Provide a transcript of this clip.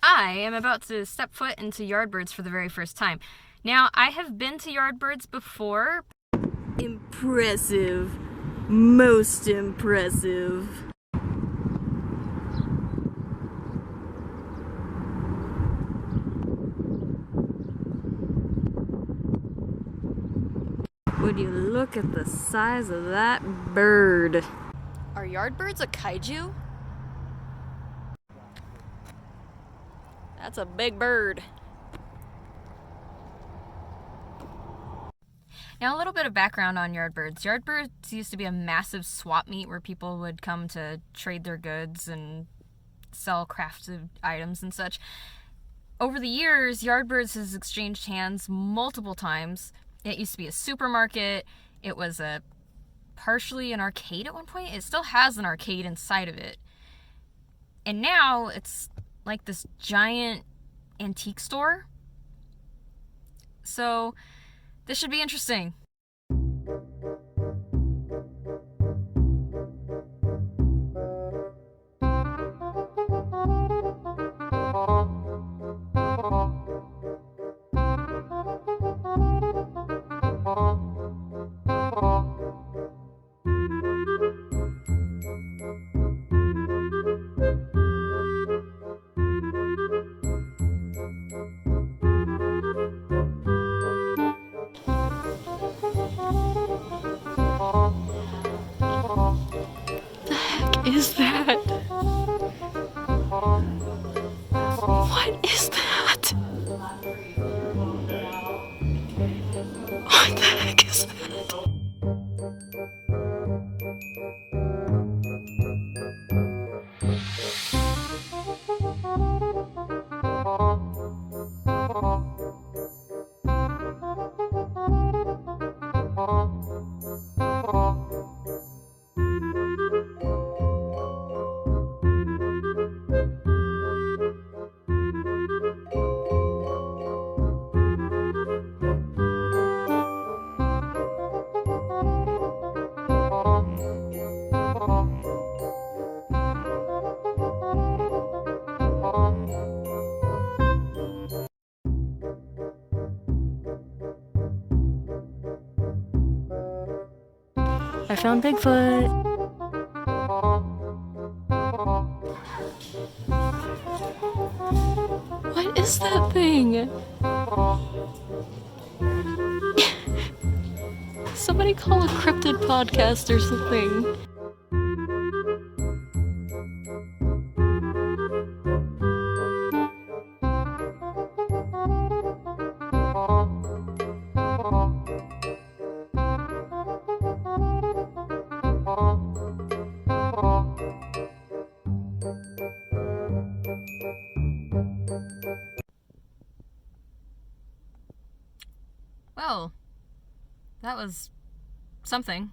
I am about to step foot into Yardbirds for the very first time. Now, I have been to Yardbirds before. Impressive. Most impressive. Would you look at the size of that bird? Are Yardbirds a kaiju? That's a big bird. Now, a little bit of background on Yardbirds. Yardbirds used to be a massive swap meet where people would come to trade their goods and sell crafted items and such. Over the years, Yardbirds has exchanged hands multiple times. It used to be a supermarket. It was partially an arcade at one point. It still has an arcade inside of it. And now it's like this giant antique store. So this should be interesting. Is that? What is that? What the heck is that? I found Bigfoot. What is that thing? Somebody call a cryptid podcast or something. Well, that was something.